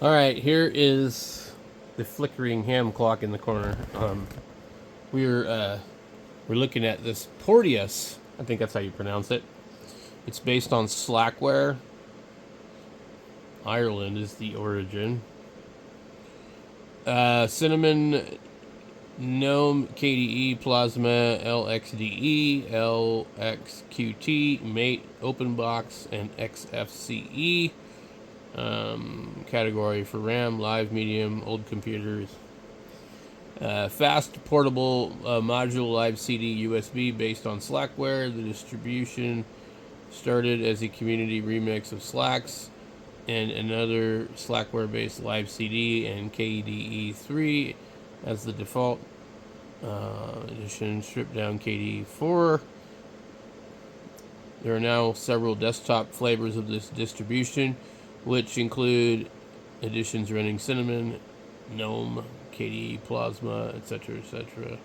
All right, here is the flickering ham clock in the corner. We're we're looking at this Porteous. I think that's how you pronounce it. It's based on Slackware. Ireland is the origin. Cinnamon, Gnome, KDE, Plasma, LXDE, LXQT, Mate, OpenBox, and XFCE. Category for RAM, live, medium, old computers. Fast, portable, modular live CD USB based on Slackware. The distribution started as a community remix of Slacks and another Slackware based live CD and KDE3 as the default edition. Stripped down KDE4. There are now several desktop flavors of this distribution, which include editions running Cinnamon, Gnome, KDE, Plasma, etc., etc.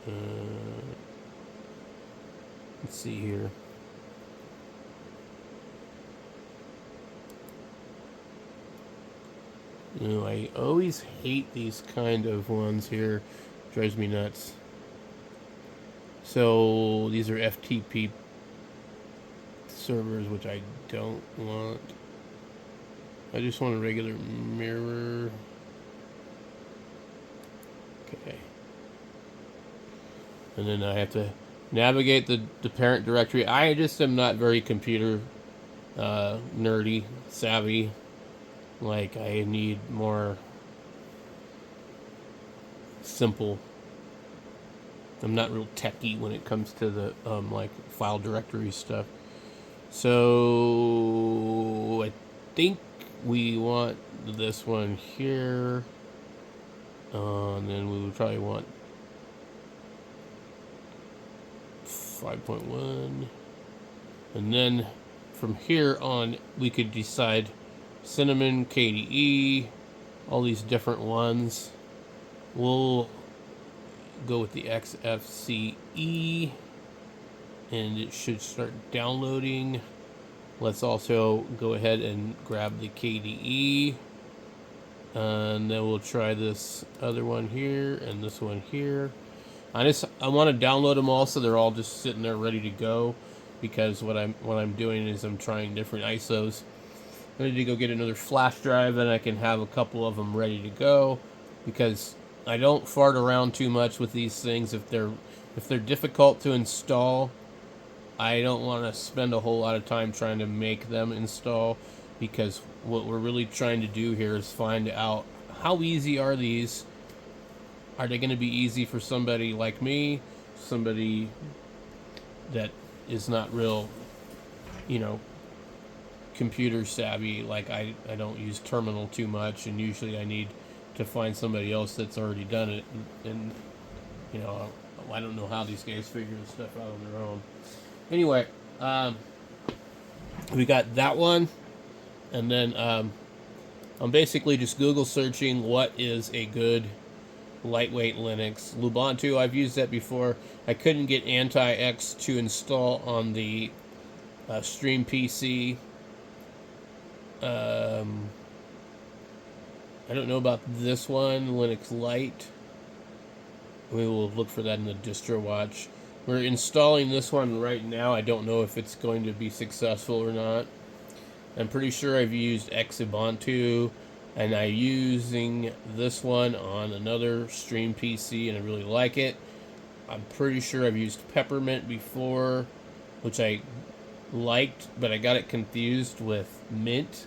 Uh, let's see here. You know, I always hate these kind of ones here. Drives me nuts. So these are FTP servers, which I don't want. I just want a regular mirror. Okay. And then I have to navigate the parent directory. I just am not very computer nerdy, savvy. Like, I need more simple. I'm not real techy when it comes to the like file directory stuff. So I think we want this one here. And then we would probably want 5.1. And then from here on, we could decide Cinnamon, KDE, all these different ones. We'll go with the XFCE, and it should start downloading. Let's also go ahead and grab the KDE, and then we'll try this other one here and this one here. I want to download them all so they're all just sitting there ready to go, because what I'm doing is I'm trying different ISOs. I need to go get another flash drive, and I can have a couple of them ready to go, because I don't fart around too much with these things. If they're difficult to install, I don't want to spend a whole lot of time trying to make them install, because what we're really trying to do here is find out how easy are these. Are they going to be easy for somebody like me, somebody that is not real, you know, computer savvy? Like, I don't use terminal too much, and usually I need to find somebody else that's already done it, and you know, I don't know how these guys figure this stuff out on their own. Anyway, we got that one, and then I'm basically just Google searching what is a good lightweight Linux. Lubuntu, I've used that before. I couldn't get anti-X to install on the Stream PC. I don't know about this one, Linux Lite. We will look for that in the distro watch. We're installing this one right now. I don't know if it's going to be successful or not. I'm pretty sure I've used Xubuntu, and I'm using this one on another Stream PC, and I really like it. I'm pretty sure I've used Peppermint before, which I liked, but I got it confused with Mint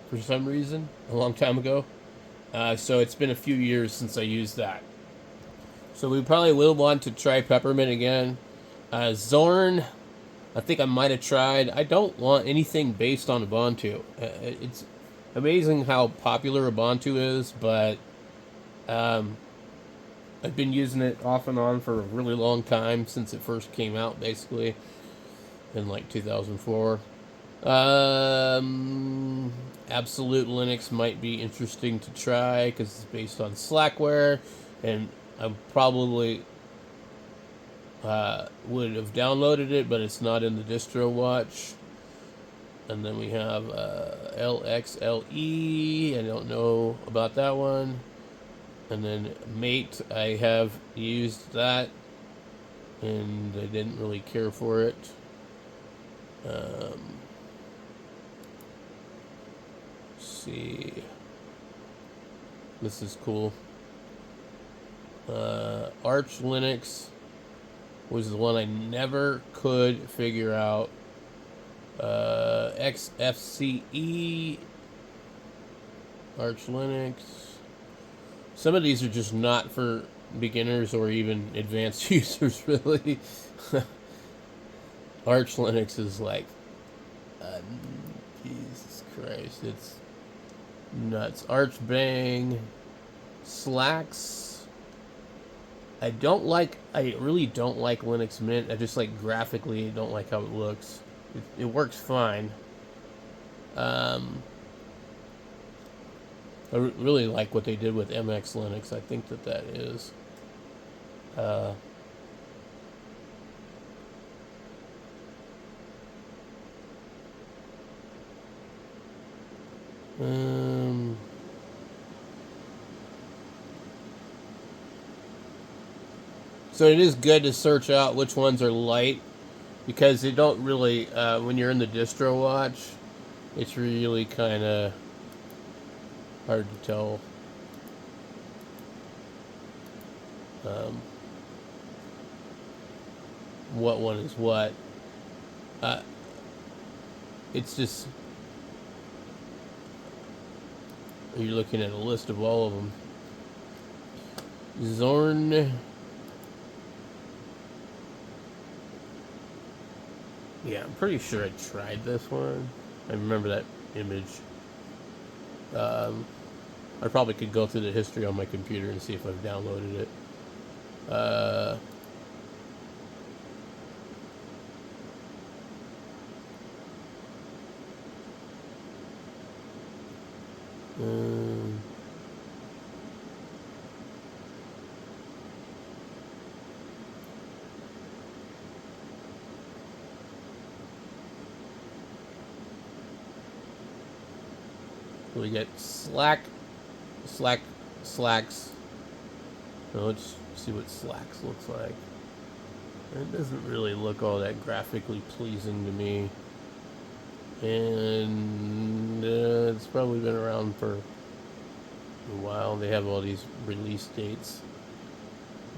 for some reason a long time ago. So it's been a few years since I used that. So we probably will want to try Peppermint again. Zorn, I think I might have tried. I don't want anything based on Ubuntu. It's amazing how popular Ubuntu is, but I've been using it off and on for a really long time, since it first came out, basically, in like 2004. Absolute Linux might be interesting to try, because it's based on Slackware, and I probably would have downloaded it, but it's not in the distro watch. And then we have LXLE. I don't know about that one. And then Mate, I have used that, and I didn't really care for it. Let's see. This is cool. Arch Linux was the one I never could figure out. XFCE, Arch Linux. Some of these are just not for beginners or even advanced users, really. Arch Linux is like, Jesus Christ, it's nuts. Arch Bang, Slacks. I really don't like Linux Mint. I just like graphically don't like how it looks. It works fine. I really like what they did with MX Linux. I think that is. So it is good to search out which ones are light, because they don't really, when you're in the distro watch, it's really kind of hard to tell. What one is what. It's just, you're looking at a list of all of them. Zorn. Yeah, I'm pretty sure I tried this one. I remember that image. I probably could go through the history on my computer and see if I've downloaded it. We get Slacks. Now let's see what Slacks looks like. It doesn't really look all that graphically pleasing to me. And it's probably been around for a while. They have all these release dates.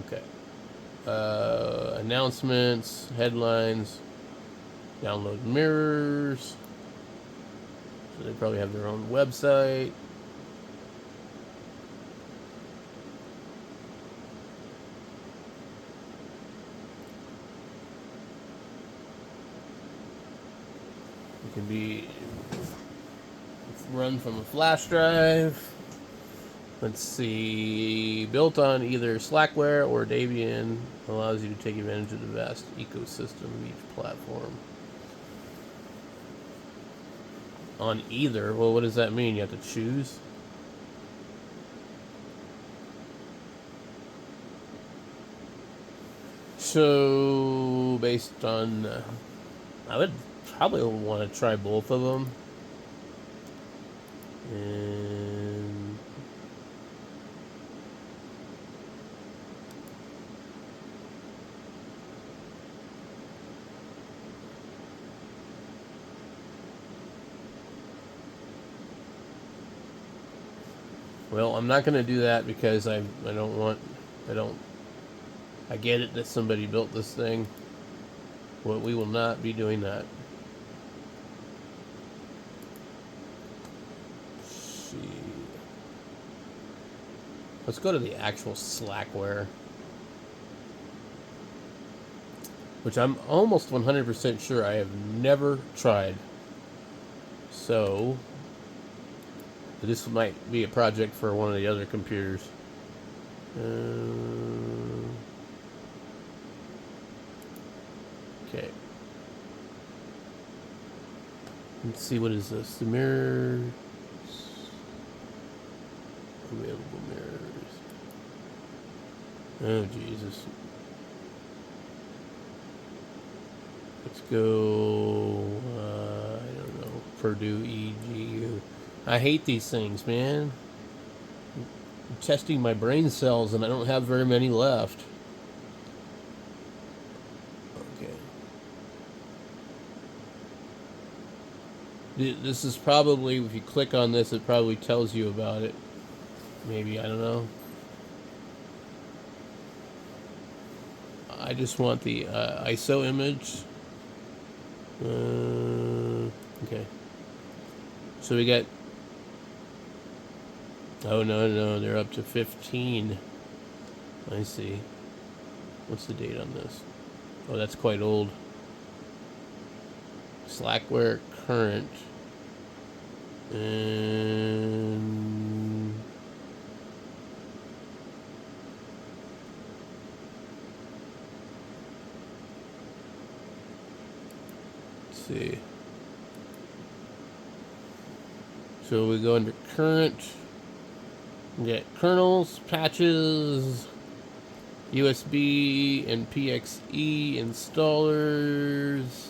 Okay. Announcements, headlines, download mirrors. So they probably have their own website. It can be run from a flash drive. Let's see. Built on either Slackware or Debian, allows you to take advantage of the vast ecosystem of each platform. On either? Well, what does that mean? You have to choose? So, based on... I would probably want to try both of them. And... well, I'm not going to do that because I get it that somebody built this thing. Well, we will not be doing that. Let's see. Let's go to the actual Slackware, which I'm almost 100% sure I have never tried. So, this might be a project for one of the other computers. Okay. Let's see, what is this? The mirrors. Available mirrors. Oh, Jesus. Let's go, I don't know. Purdue EGU. I hate these things, man. I'm testing my brain cells and I don't have very many left. Okay. This is probably, if you click on this, it probably tells you about it. Maybe, I don't know. I just want the ISO image. Okay. So we got... Oh, no, they're up to 15. I see. What's the date on this? Oh, that's quite old. Slackware current. And... let's see. So we go under current. We get kernels, patches, USB, and PXE installers.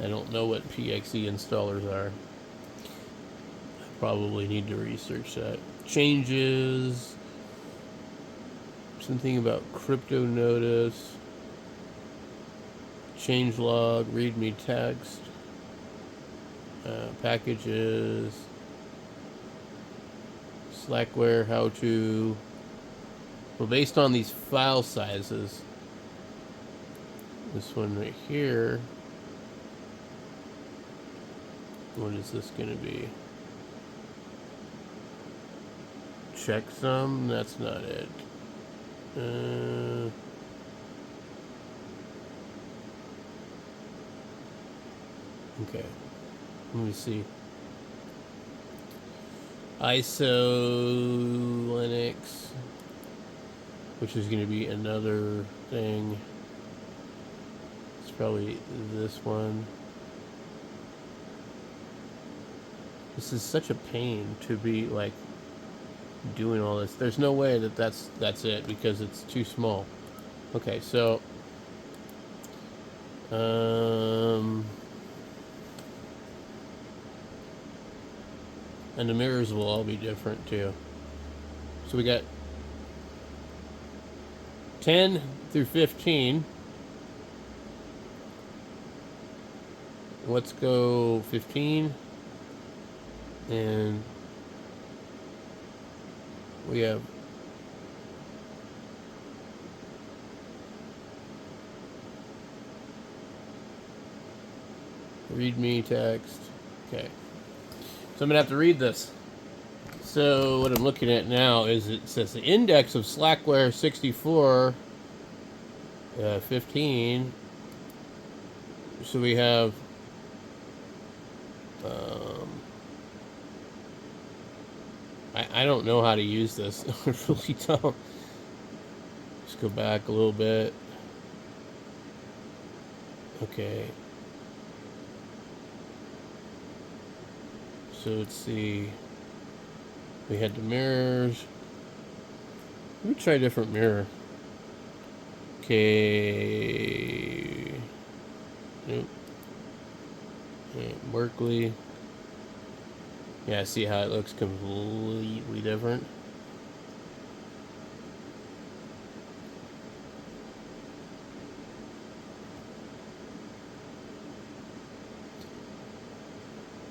I don't know what PXE installers are. I probably need to research that. Changes. Something about crypto notice. Changelog, readme text. Packages. Slackware, how to. Well, based on these file sizes, this one right here, what is this going to be? Checksum? That's not it. Okay. Let me see. ISO Linux, which is going to be another thing. It's probably this one. This is such a pain to be like doing all this. There's no way that that's it because it's too small. Okay, so and the mirrors will all be different too. So we got 10 through 15. Let's go 15. And we have readme text. Okay. So I'm going to have to read this. So what I'm looking at now is it says the index of Slackware 64 15. So we have I don't know how to use this. I really don't. Just go back a little bit. Okay. So let's see. We had the mirrors. Let me try a different mirror. Okay. Nope. Okay, Berkeley. Yeah, see how it looks completely different.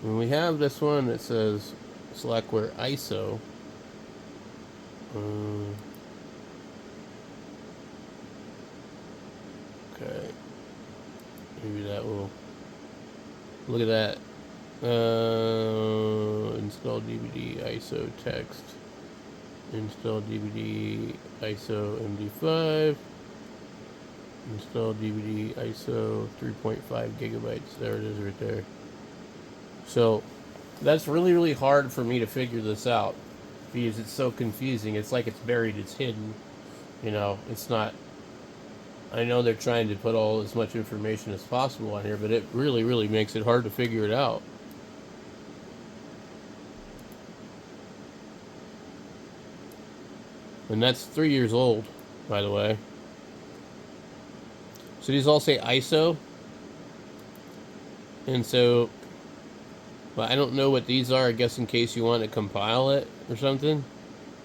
And we have this one that says Slackware ISO. Okay. Maybe that will... Look at that. Install DVD ISO text. Install DVD ISO MD5. Install DVD ISO 3.5 gigabytes. There it is right there. So that's really, really hard for me to figure this out because it's so confusing. It's like it's buried, it's hidden. You know, it's not... I know they're trying to put all as much information as possible on here, but it really, really makes it hard to figure it out. And that's 3 years old, by the way. So these all say ISO. And so But I don't know what these are, I guess in case you want to compile it or something.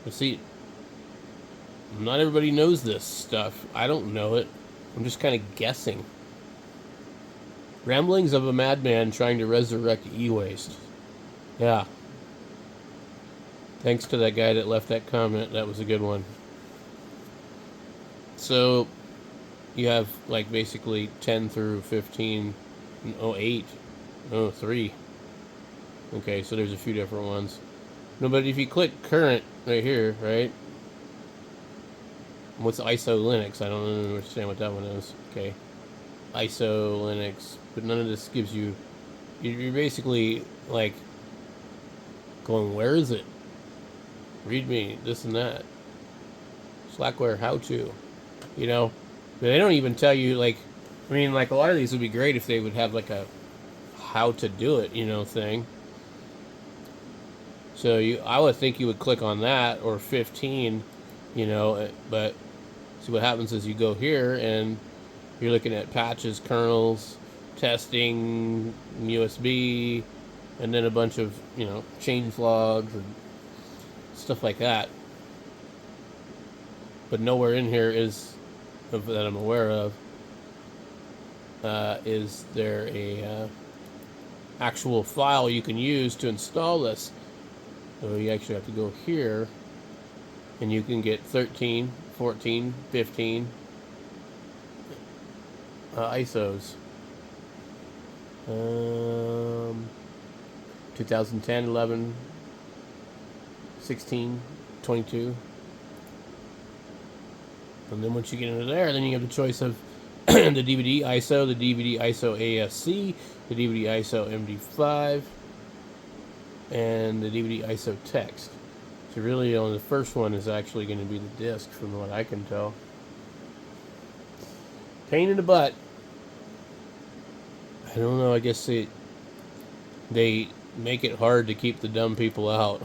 But see, not everybody knows this stuff. I don't know it. I'm just kind of guessing. Ramblings of a madman trying to resurrect e-waste. Yeah. Thanks to that guy that left that comment. That was a good one. So, you have, like, basically 10 through 15. Oh, 8. Oh, 3. Okay, so there's a few different ones. No, but if you click current right here, right? What's ISO Linux? I don't understand what that one is. Okay. ISO Linux. But none of this gives you... You're basically, like, going, where is it? Read me, this and that. Slackware how to. You know? But they don't even tell you, like... I mean, like, a lot of these would be great if they would have, like, a how to do it, you know, thing. So I would think you would click on that, or 15, you know, but see what happens is you go here and you're looking at patches, kernels, testing, USB, and then a bunch of, you know, change logs and stuff like that. But nowhere in here is, that I'm aware of, is there a actual file you can use to install this. So you actually have to go here, and you can get 13, 14, 15 ISOs. 2010, 11, 16, 22. And then once you get into there, then you have the choice of the DVD ISO, the DVD ISO ASC, the DVD ISO MD5, and the DVD ISO text. So really only the first one is actually going to be the disk from what I can tell. Pain in the butt. I don't know, I guess they make it hard to keep the dumb people out.